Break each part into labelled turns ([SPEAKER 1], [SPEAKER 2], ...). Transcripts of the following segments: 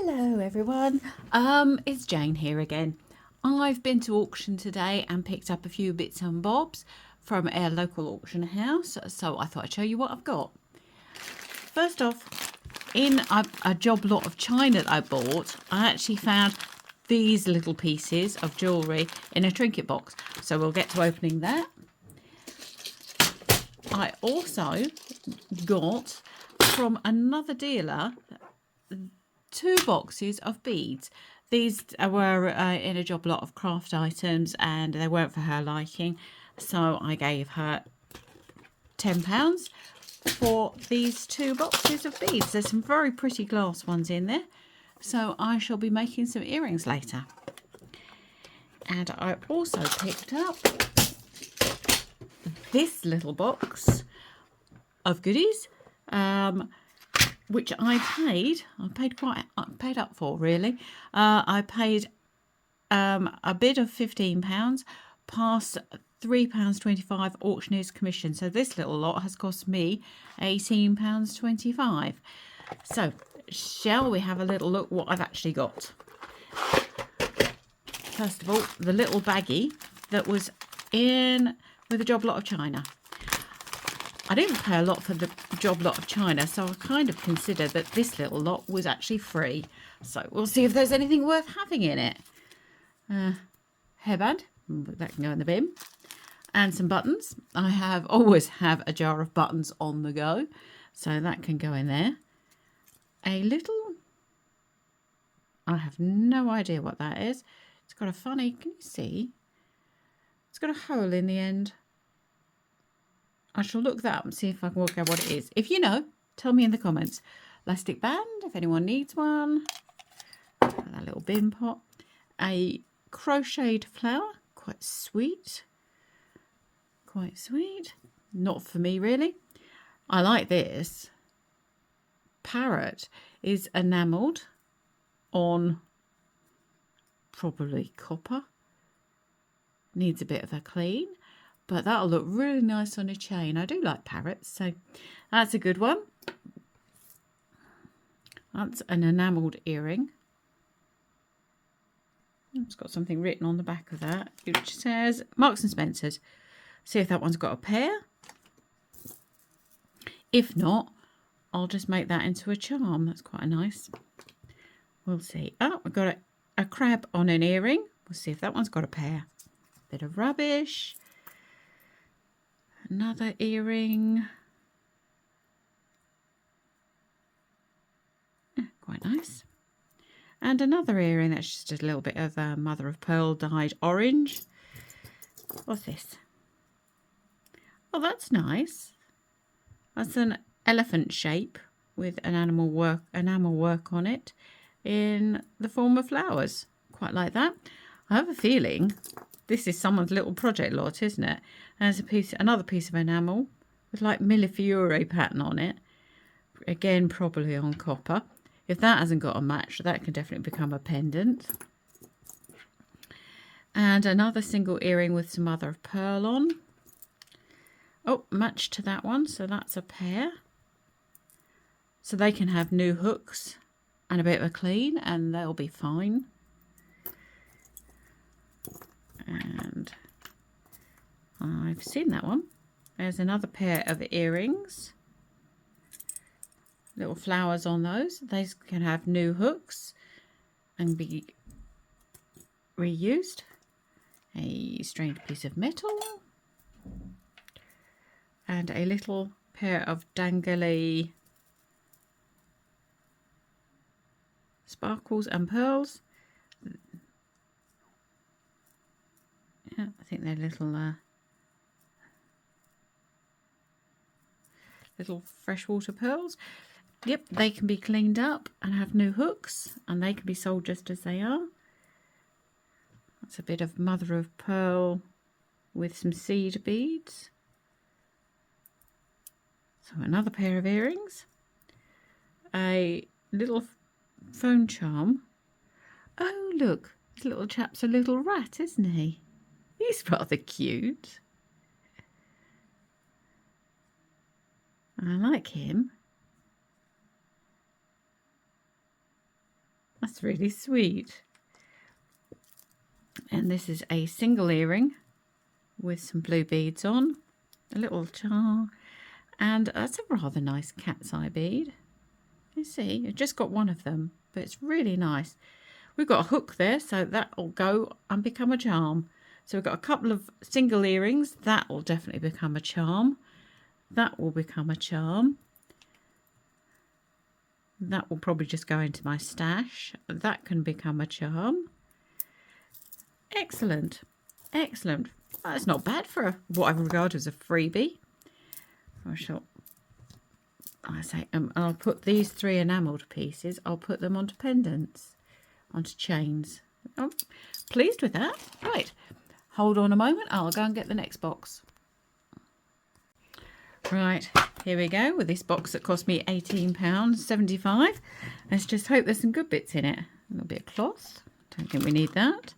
[SPEAKER 1] Hello everyone, it's Jane here again. I've been to auction today and picked up a few bits and bobs from our local auction house, so I thought I'd show you what I've got. First off, in a job lot of china that I bought, I actually found these little pieces of jewellery in a trinket box, so we'll get to opening that. I also got from another dealer 2 boxes of beads. These were in a job lot of craft items and they weren't for her liking, so I gave her £10 for these 2 boxes of beads. There's some very pretty glass ones in there, so I shall be making some earrings later. And I also picked up this little box of goodies, which I paid up for, really. I paid a bid of £15 past £3.25 auctioneer's commission. So this little lot has cost me £18.25. So shall we have a little look what I've actually got? First of all, the little baggie that was in with a job lot of china. I didn't pay a lot for the job lot of china, so I kind of consider that this little lot was actually free. So we'll see if there's anything worth having in it. Hairband, that can go in the bin. And some buttons. I always have a jar of buttons on the go, so that can go in there. A little, I have no idea what that is. It's got a funny, can you see? It's got a hole in the end. I shall look that up and see if I can work out what it is. If you know, tell me in the comments. Elastic band, if anyone needs one. That little bin pot. A crocheted flower, quite sweet. Quite sweet. Not for me, really. I like this. Parrot is enamelled on probably copper. Needs a bit of a clean. But that'll look really nice on a chain. I do like parrots, so that's a good one. That's an enamelled earring. It's got something written on the back of that, which says Marks and Spencer's. See if that one's got a pair. If not, I'll just make that into a charm. That's quite nice. We'll see. Oh, I've got a crab on an earring. We'll see if that one's got a pair. Bit of rubbish. Another earring. Quite nice. And another earring that's just a little bit of mother of pearl dyed orange. What's this? Oh, that's nice. That's an elephant shape with an enamel work on it in the form of flowers. Quite like that. I have a feeling this is someone's little project lot, isn't it? There's another piece of enamel with like millefiori pattern on it. Again, probably on copper. If that hasn't got a match, that can definitely become a pendant. And another single earring with some mother of pearl on. Oh, match to that one, so that's a pair. So they can have new hooks and a bit of a clean, and they'll be fine. And I've seen that one. There's another pair of earrings. Little flowers on those. These can have new hooks and be reused. A strange piece of metal. And a little pair of dangly sparkles and pearls. Yeah, I think they're little freshwater pearls. Yep, they can be cleaned up and have new hooks, and they can be sold just as they are. That's a bit of mother of pearl with some seed beads. So another pair of earrings. A little phone charm. Oh, look, this little chap's a little rat, isn't he? He's rather cute. I like him. That's really sweet. And this is a single earring with some blue beads on, a little jar, and that's a rather nice cat's eye bead. You see, I've just got one of them, but it's really nice. We've got a hook there, so that will go and become a charm. So we've got a couple of single earrings. That will definitely become a charm. That will become a charm. That will probably just go into my stash. That can become a charm. Excellent. Excellent. That's not bad for what I regard as a freebie. I'll put these 3 enamelled pieces, I'll put them onto pendants, onto chains. I'm pleased with that. Right, hold on a moment, I'll go and get the next box. Right, here we go with this box that cost me £18.75. Let's just hope there's some good bits in it. A little bit of cloth, don't think we need that.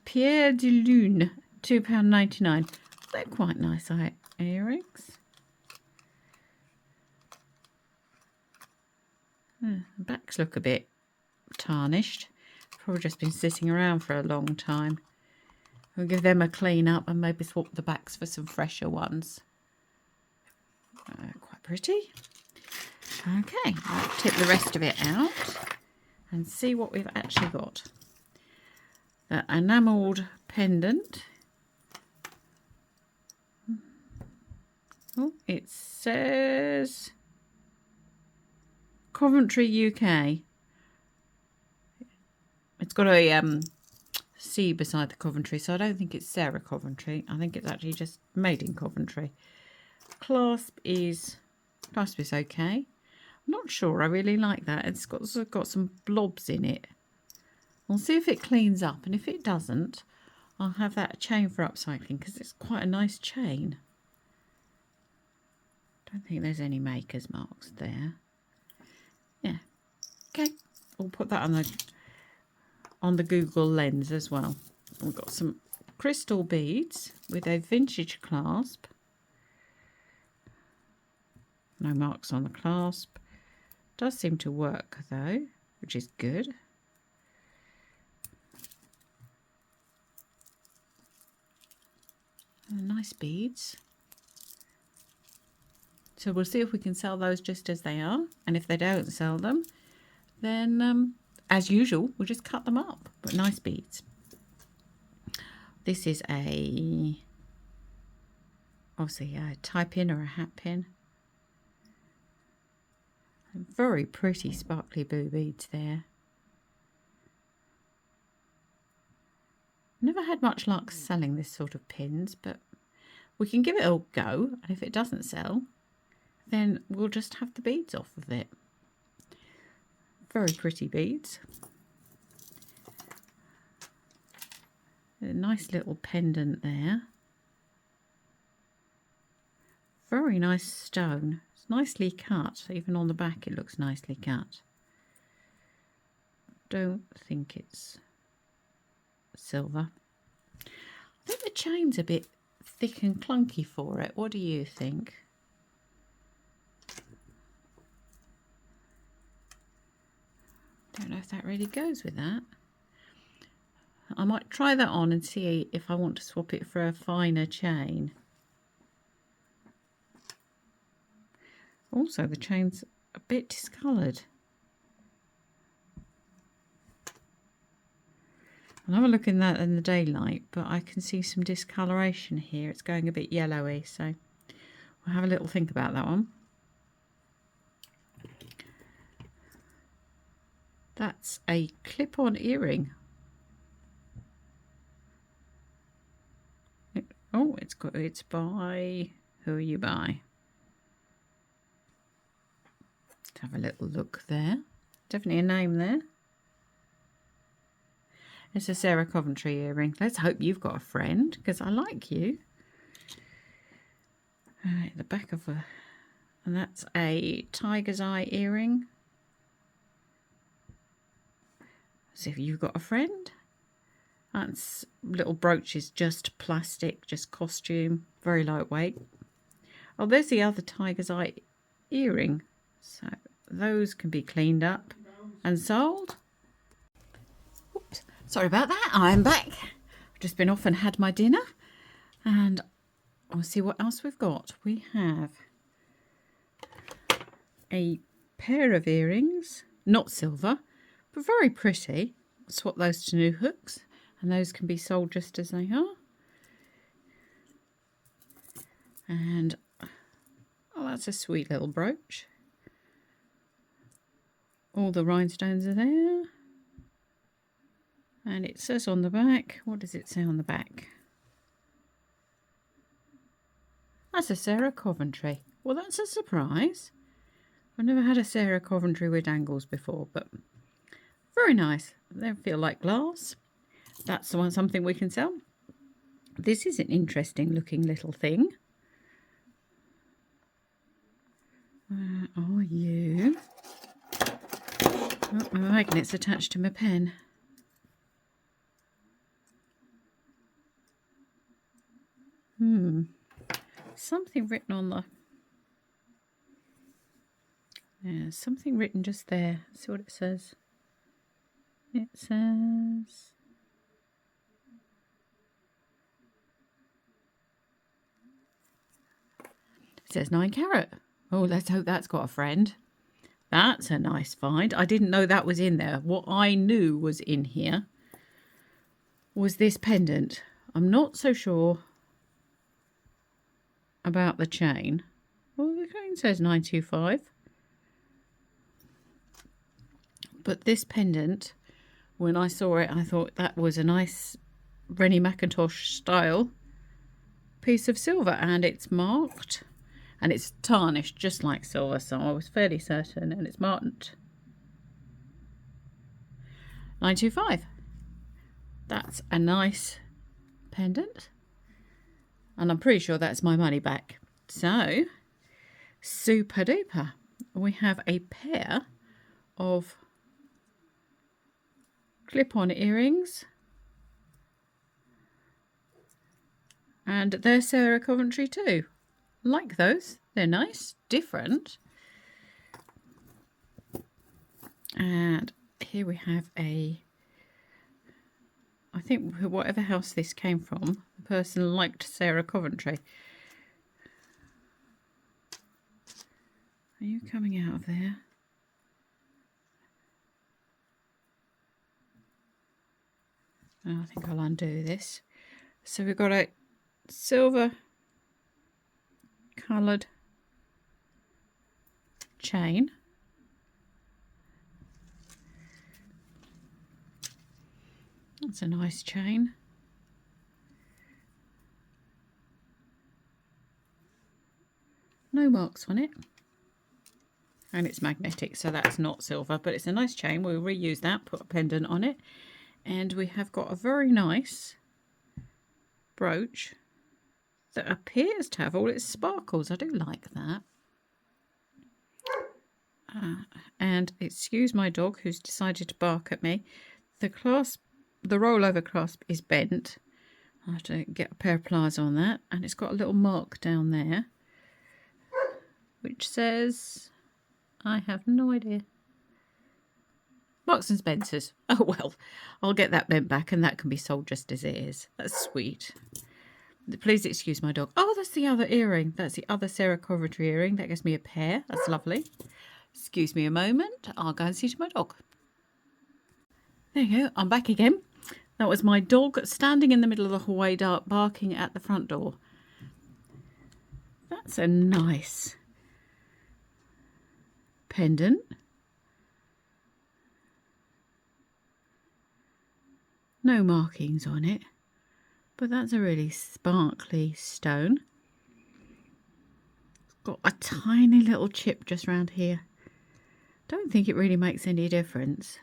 [SPEAKER 1] Pierre de Lune, £2.99. They're quite nice earrings. The backs look a bit tarnished. Probably just been sitting around for a long time. We'll give them a clean up and maybe swap the backs for some fresher ones. Quite pretty. Okay, I'll tip the rest of it out and see what we've actually got. The enamelled pendant. Oh, it says Coventry, UK. It's got a C beside the Coventry, so I don't think it's Sarah Coventry. I think it's actually just made in Coventry. Clasp is okay. I'm not sure I really like that. It's got some blobs in it. We'll see if it cleans up, and if it doesn't, I'll have that chain for upcycling because it's quite a nice chain. Don't think there's any maker's marks there. Yeah. Okay. We'll put that on the Google Lens as well. We've got some crystal beads with a vintage clasp. No marks on the clasp. Does seem to work though, which is good. Nice beads. So we'll see if we can sell those just as they are, and if they don't sell them, then as usual we'll just cut them up. But nice beads. This is obviously a tie pin or a hat pin. Very pretty sparkly blue beads there. Never had much luck selling this sort of pins, but we can give it a go, and if it doesn't sell, then we'll just have the beads off of it. Very pretty beads. A nice little pendant there. Very nice stone. It's nicely cut. Even on the back it looks nicely cut. Don't think it's silver. I think the chain's a bit thick and clunky for it. What do you think? Don't know if that really goes with that. I might try that on and see if I want to swap it for a finer chain. Also, the chain's a bit discoloured. I'll have a look in that in the daylight, but I can see some discoloration here. It's going a bit yellowy, so we'll have a little think about that one. That's a clip-on earring. Oh, it's by, who are you by? Let's have a little look there. Definitely a name there. It's a Sarah Coventry earring. Let's hope you've got a friend, because I like you. Right, the back of a, and that's a tiger's eye earring. See if you've got a friend. That's little brooches, just plastic, just costume, very lightweight. Oh, there's the other tiger's eye earring. So those can be cleaned up and sold. Sorry about that, I'm back. I've just been off and had my dinner, and I'll see what else we've got. We have a pair of earrings, not silver, but very pretty. Swap those to new hooks, and those can be sold just as they are. And oh, that's a sweet little brooch. All the rhinestones are there. And it says on the back, what does it say on the back? That's a Sarah Coventry. Well, that's a surprise. I've never had a Sarah Coventry with dangles before, but very nice. They feel like glass. That's the one, something we can sell. This is an interesting looking little thing. Where are you? Oh, my magnet's attached to my pen. Something written on the... Yeah, something written just there. See what it says. It says... It says 9 carat. Oh, let's hope that's got a friend. That's a nice find. I didn't know that was in there. What I knew was in here was this pendant. I'm not so sure about the chain. Well, the chain says 925. But this pendant, when I saw it, I thought that was a nice Rennie Mackintosh style piece of silver, and it's marked and it's tarnished just like silver, so I was fairly certain, and it's marked 925. That's a nice pendant, and I'm pretty sure that's my money back. So super duper. We have a pair of clip-on earrings, and they're Sarah Coventry too. Like those, they're nice, different. And here we have I think whatever house this came from, the person liked Sarah Coventry. Are you coming out of there? Oh, I think I'll undo this. So we've got a silver coloured chain. That's a nice chain. No marks on it. And it's magnetic, so that's not silver, but it's a nice chain. We'll reuse that, put a pendant on it. And we have got a very nice brooch that appears to have all its sparkles. I do like that. And excuse my dog who's decided to bark at me. The rollover clasp is bent. I have to get a pair of pliers on that, and it's got a little mark down there which says, I have no idea. Marks and Spencer's. Oh well, I'll get that bent back, and that can be sold just as it is. That's sweet. Please excuse my dog. Oh, that's the other earring. That's the other Sarah Coventry earring. That gives me a pair. That's lovely. Excuse me a moment. I'll go and see to my dog. There you go. I'm back again. That was my dog standing in the middle of the hallway barking at the front door. That's a nice pendant. No markings on it, but that's a really sparkly stone. It's got a tiny little chip just round here. Don't think it really makes any difference.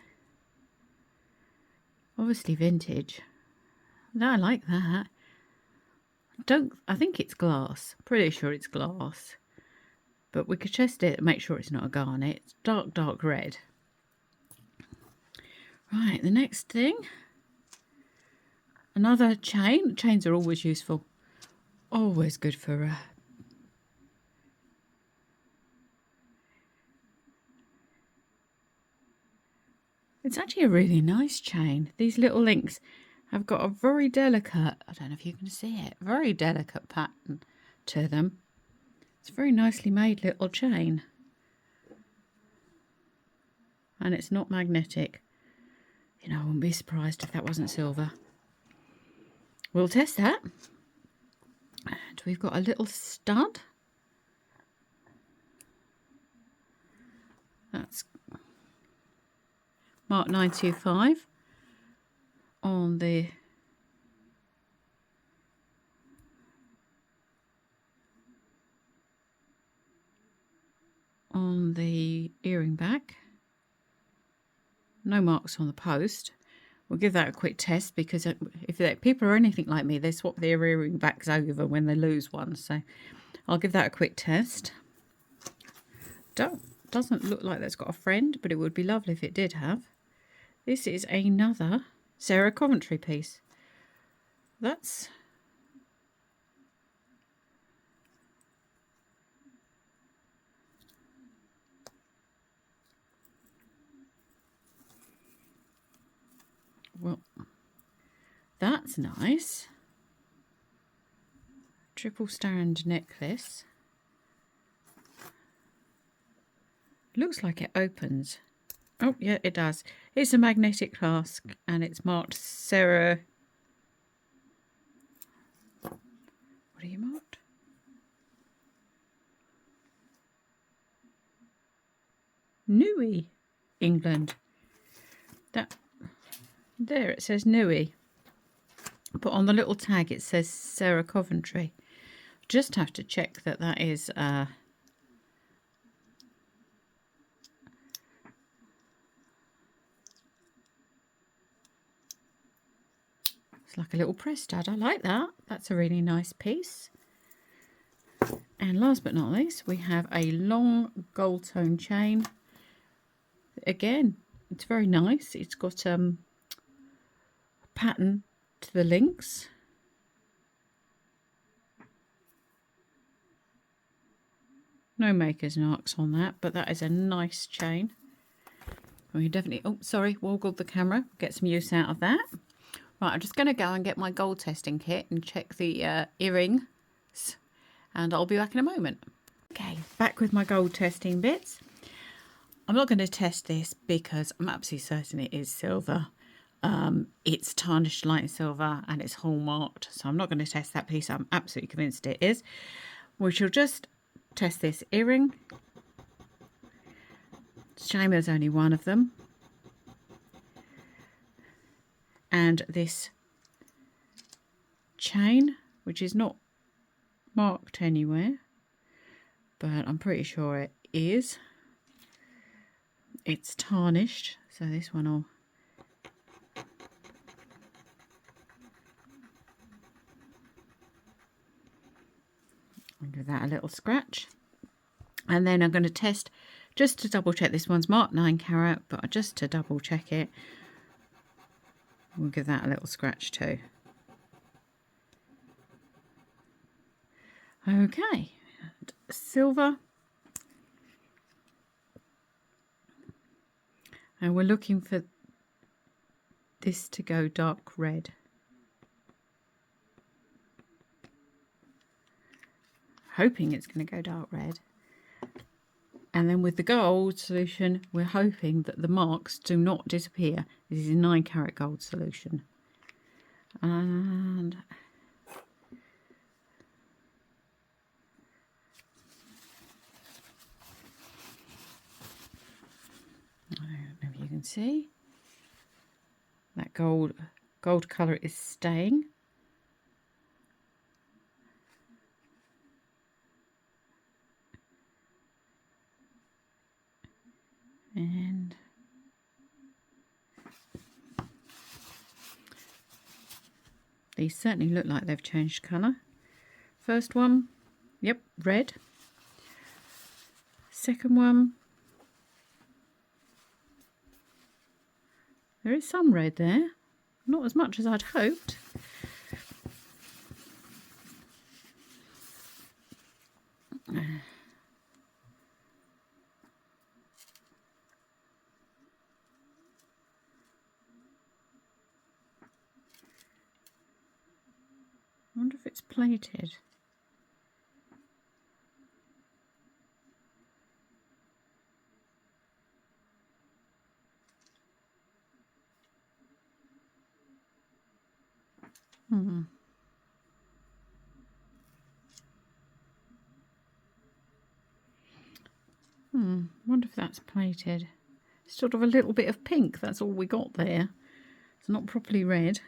[SPEAKER 1] Obviously vintage. No, I like that. I think it's glass. Pretty sure it's glass. But we could test it and make sure it's not a garnet. It's dark, dark red. Right, the next thing. Another chain. Chains are always useful. Always good for It's actually a really nice chain. These little links have got a very delicate, I don't know if you can see it, very delicate pattern to them. It's a very nicely made little chain. And it's not magnetic. You know, I wouldn't be surprised if that wasn't silver. We'll test that. And we've got a little stud. That's Mark 925 on the earring back. No marks on the post. We'll give that a quick test because if people are anything like me, they swap their earring backs over when they lose one. So I'll give that a quick test. Doesn't look like that's got a friend, but it would be lovely if it did have. This is another Sarah Coventry piece. That's well, that's nice. Triple strand necklace. Looks like it opens. Oh, yeah, it does. It's a magnetic clasp and it's marked Sarah. What are you marked? Newey, England. That there it says Newey. But on the little tag it says Sarah Coventry. Just have to check that that is it's like a little press stud. I like that. That's a really nice piece. And last but not least, we have a long gold tone chain. Again, it's very nice. It's got a pattern to the links. No maker's marks on that, but that is a nice chain. We definitely, oh sorry, woggled the camera, get some use out of that. Right, I'm just going to go and get my gold testing kit and check the earrings, and I'll be back in a moment. Okay, back with my gold testing bits. I'm not going to test this because I'm absolutely certain it is silver. It's tarnished light silver and it's hallmarked, so I'm not going to test that piece. I'm absolutely convinced it is. We shall just test this earring. It's a shame there's only one of them. And this chain, which is not marked anywhere, but I'm pretty sure it is. It's tarnished, so this one will give that a little scratch. And then I'm going to test, just to double check, this one's marked 9 carat, but just to double check it, we'll give that a little scratch too. Okay, and silver. And we're looking for this to go dark red. Hoping it's going to go dark red. And then with the gold solution, we're hoping that the marks do not disappear. This is a 9 carat gold solution. And I don't know if you can see. That gold colour is staying. And these certainly look like they've changed colour. First one, yep, red. Second one, there is some red there. Not as much as I'd hoped. I wonder if it's plated. Wonder if that's plated. Sort of a little bit of pink, that's all we got there. It's not properly red.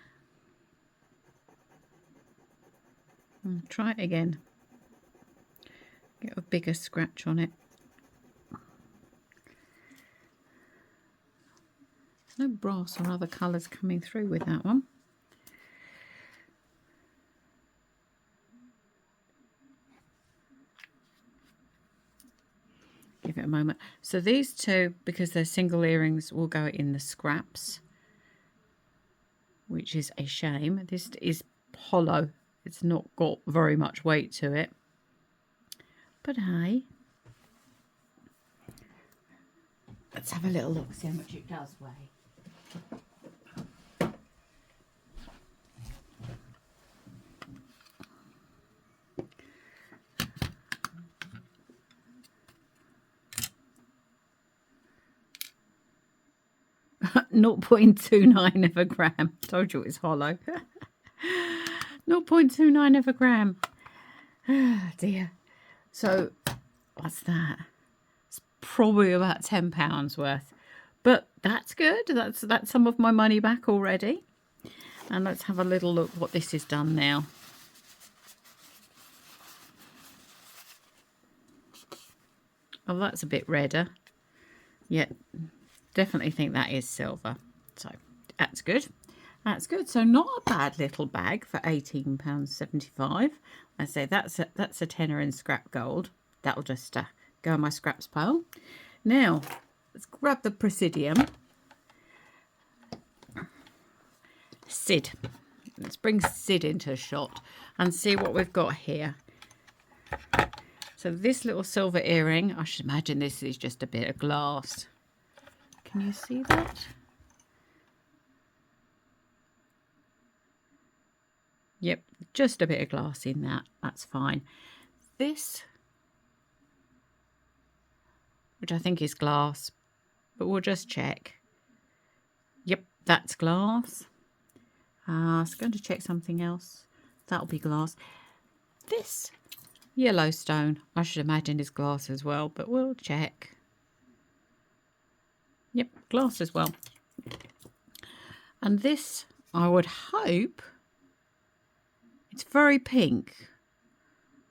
[SPEAKER 1] Try it again. Get a bigger scratch on it. There's no brass or other colours coming through with that one. Give it a moment. So these two, because they're single earrings, will go in the scraps, which is a shame. This is hollow. It's not got very much weight to it. But hey, let's have a little look, see how much it does weigh. 0.29 of a gram. Told you it was hollow. 0.29 of a gram. Oh dear. So what's that? It's probably about £10 worth. But that's good. That's some of my money back already. And let's have a little look what this is done now. Oh, that's a bit redder. Yeah, definitely think that is silver. So that's good. That's good. So not a bad little bag for £18.75. I say that's a tenner in scrap gold. That'll just go in my scraps pile. Now let's grab the Presidium. Sid. Let's bring Sid into a shot and see what we've got here. So this little silver earring, I should imagine this is just a bit of glass. Can you see that? Yep, just a bit of glass in that. That's fine. This, which I think is glass, but we'll just check. Yep, that's glass. I was going to check something else. That'll be glass. This Yellowstone, I should imagine is glass as well, but we'll check. Yep, glass as well. And this, I would hope, it's very pink. I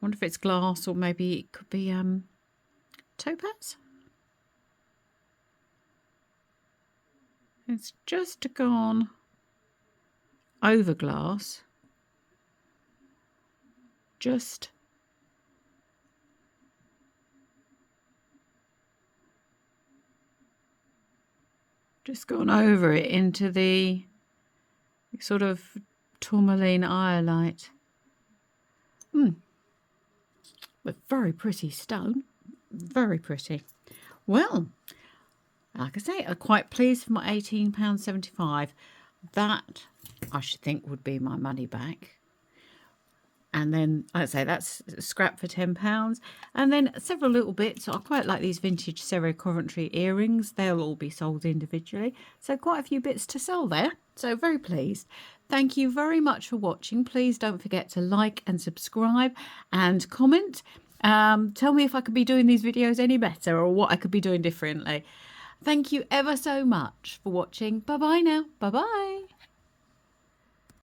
[SPEAKER 1] wonder if it's glass or maybe it could be topaz. It's just gone over glass. Just gone over it into the sort of tourmaline iolite. But very pretty stone. Very pretty. Well, like I say, I'm quite pleased for my £18.75. That, I should think, would be my money back. And then, like I say, that's scrap for £10. And then several little bits. I quite like these vintage Cerro Coventry earrings. They'll all be sold individually. So quite a few bits to sell there. So very pleased. Thank you very much for watching. Please don't forget to like and subscribe and comment. Tell me if I could be doing these videos any better or what I could be doing differently. Thank you ever so much for watching. Bye-bye now. Bye-bye.